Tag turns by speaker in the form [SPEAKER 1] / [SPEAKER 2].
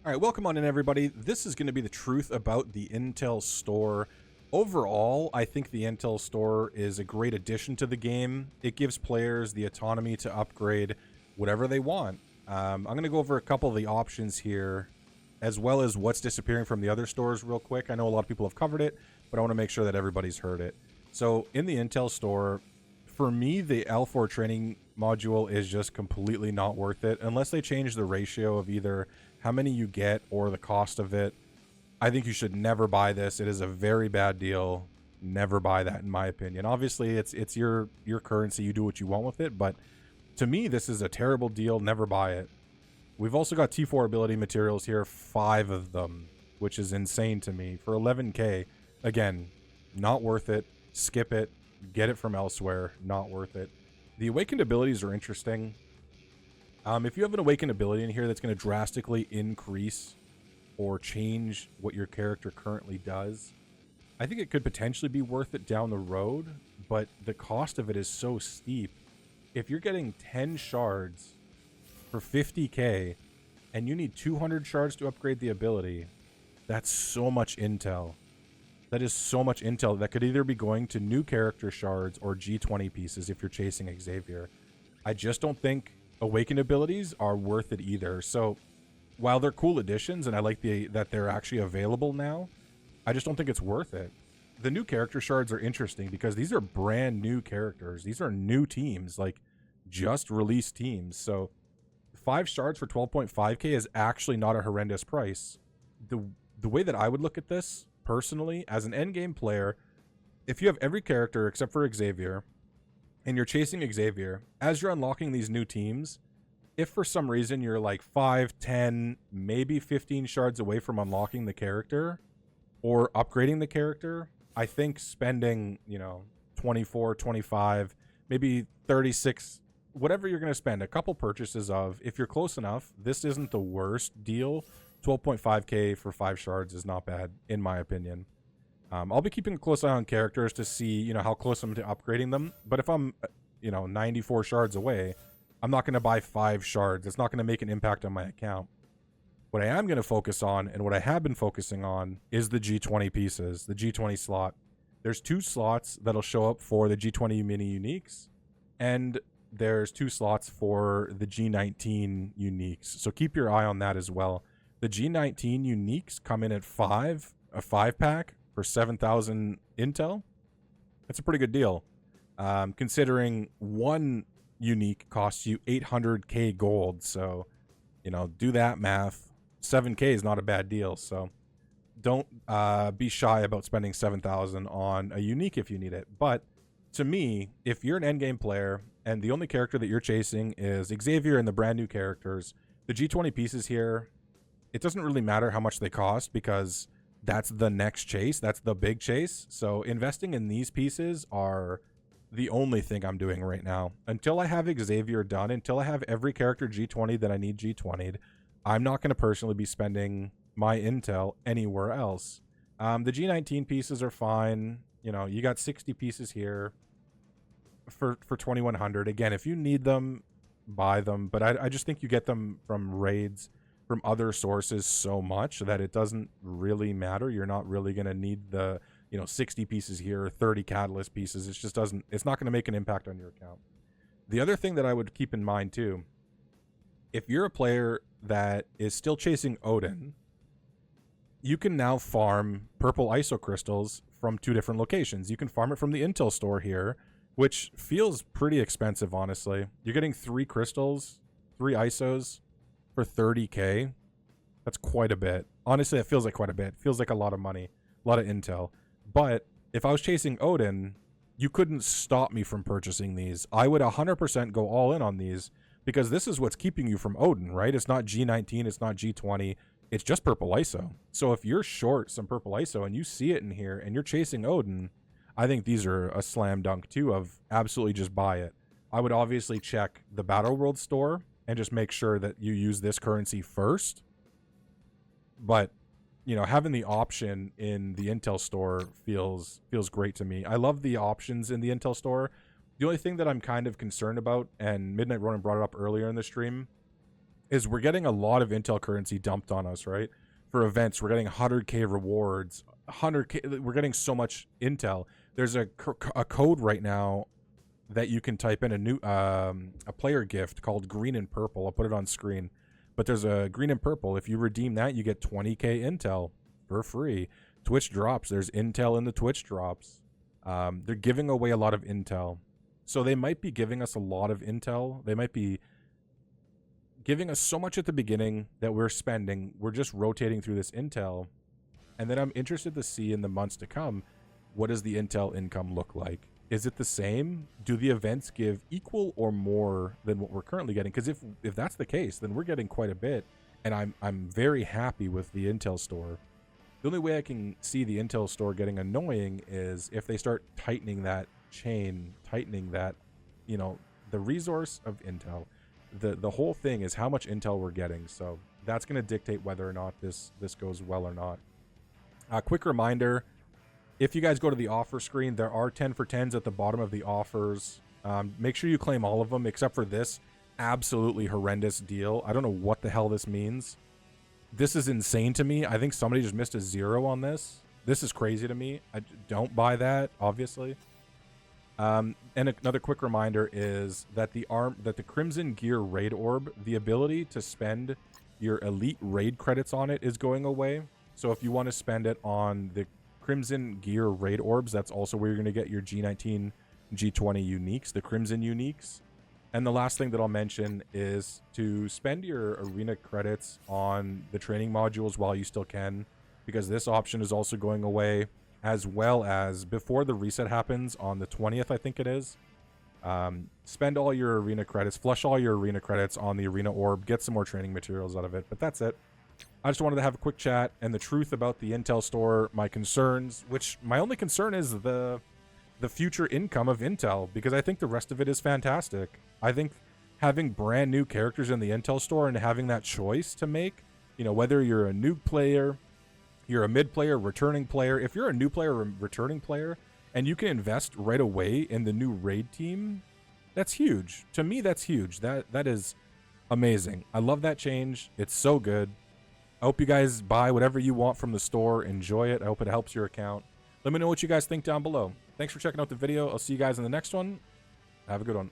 [SPEAKER 1] All right, welcome on in, everybody. This is going to be the truth about the Intel Store. Overall, I think the Intel Store is a great addition to the game. It gives players the autonomy to upgrade whatever they want. I'm going to go over a couple of the options here, as well as what's disappearing from the other stores real quick. I know a lot of people have covered it, but I want to make sure that everybody's heard it. So in the Intel Store, for me, the L4 training module is just completely not worth it unless they change the ratio of either how many you get or the cost of it. I think you should never buy this. It is a very bad deal. Never buy that, in my opinion. Obviously, it's your currency. You do what you want with it, but to me, this is a terrible deal. Never buy it. We've also got T4 ability materials here, 5 of them, which is insane to me. For 11k, again, not worth it. Skip it. Get it from elsewhere. Not worth it. The awakened abilities are interesting. If you have an awakened ability in here that's going to drastically increase or change what your character currently does, I think it could potentially be worth it down the road, but the cost of it is so steep. If you're getting 10 shards for 50k and you need 200 shards to upgrade the ability, that's so much intel. That is so much intel that could either be going to new character shards or G20 pieces if you're chasing Xavier. I just don't think awakened abilities are worth it either. So while they're cool additions and I like that they're actually available now, I just don't think it's worth it. The new character shards are interesting because these are brand new characters. These are new teams, like just released teams. So 5 shards for 12.5k is actually not a horrendous price. The way that I would look at this personally as an endgame player, if you have every character except for Xavier and you're chasing Xavier, as you're unlocking these new teams, if for some reason you're like 5, 10, maybe 15 shards away from unlocking the character or upgrading the character, I think spending, 24, 25, maybe 36, whatever you're going to spend, a couple purchases of, if you're close enough, this isn't the worst deal. 12.5k for 5 shards is not bad, in my opinion. I'll be keeping a close eye on characters to see, how close I'm to upgrading them. But if I'm, 94 shards away, I'm not going to buy 5 shards. It's not going to make an impact on my account. What I am going to focus on, and what I have been focusing on, is the G20 pieces, the G20 slot. There's 2 slots that'll show up for the G20 mini uniques, and there's 2 slots for the G19 uniques. So keep your eye on that as well. The G19 uniques come in at a 5-pack for 7,000 intel. That's a pretty good deal. Considering one unique costs you 800k gold. So, do that math. 7k is not a bad deal. So don't be shy about spending 7,000 on a unique if you need it. But to me, if you're an endgame player and the only character that you're chasing is Xavier and the brand new characters, the G20 pieces here, it doesn't really matter how much they cost because that's the next chase. That's the big chase. So investing in these pieces are the only thing I'm doing right now. Until I have Xavier done, until I have every character G20 that I need G20'd, I'm not going to personally be spending my intel anywhere else. The G19 pieces are fine. You got 60 pieces here for 2,100. Again, if you need them, buy them. But I just think you get them from raids, from other sources so much that it doesn't really matter. You're not really going to need the 60 pieces here, 30 catalyst pieces. It's not going to make an impact on your account. The other thing that I would keep in mind too, if you're a player that is still chasing Odin, you can now farm purple ISO crystals from 2 different locations. You can farm it from the Intel store here, which feels pretty expensive, honestly. You're getting 3 crystals, 3 ISOs for 30k. That's quite a bit. Honestly, it feels like quite a bit. It feels like a lot of money, a lot of intel. But if I was chasing Odin, you couldn't stop me from purchasing these. I would 100% go all in on these because this is what's keeping you from Odin, right? It's not G19, it's not G20, it's just purple ISO. So if you're short some purple ISO and you see it in here and you're chasing Odin, I think these are a slam dunk too of absolutely just buy it. I would obviously check the Battle World store and just make sure that you use this currency first. But, having the option in the Intel store feels great to me. I love the options in the Intel store. The only thing that I'm kind of concerned about, and Midnight Ronin brought it up earlier in the stream, is we're getting a lot of Intel currency dumped on us, right? For events, we're getting 100K rewards, 100K. We're getting so much Intel. There's a code right now that you can type in, a player gift called green and purple. I'll put it on screen. But there's a green and purple. If you redeem that, you get 20K Intel for free. Twitch drops. There's Intel in the Twitch drops. They're giving away a lot of Intel. So they might be giving us a lot of Intel. They might be giving us so much at the beginning that we're spending. We're just rotating through this Intel. And then I'm interested to see in the months to come, what does the Intel income look like? Is it the same? Do the events give equal or more than what we're currently getting? Because if that's the case, then we're getting quite a bit. And I'm very happy with the Intel store. The only way I can see the Intel store getting annoying is if they start tightening that chain, tightening that, you know, the resource of Intel. The whole thing is how much Intel we're getting. So that's going to dictate whether or not this goes well or not. A quick reminder, if you guys go to the offer screen, there are 10 for 10s at the bottom of the offers. Make sure you claim all of them except for this absolutely horrendous deal. I don't know what the hell this means. This is insane to me. I think somebody just missed a 0 on this. This is crazy to me. I don't buy that, obviously. And another quick reminder is that the Crimson Gear Raid Orb, the ability to spend your elite raid credits on it is going away. So if you want to spend it on the Crimson Gear Raid Orbs, that's also where you're going to get your G19, G20 uniques, the Crimson uniques. And the last thing that I'll mention is to spend your arena credits on the training modules while you still can, because this option is also going away, as well as before the reset happens on the 20th, I think it is. Spend all your arena credits, flush all your arena credits on the arena orb, get some more training materials out of it. But that's it. I just wanted to have a quick chat and the truth about the Intel store, my concerns, which my only concern is the future income of Intel, because I think the rest of it is fantastic. I think having brand new characters in the Intel store and having that choice to make, you know, whether you're a new player, you're a mid player, returning player, if you're a new player or returning player and you can invest right away in the new raid team, that's huge. To me, that's huge. That is amazing. I love that change. It's so good. I hope you guys buy whatever you want from the store. Enjoy it. I hope it helps your account. Let me know what you guys think down below. Thanks for checking out the video. I'll see you guys in the next one. Have a good one.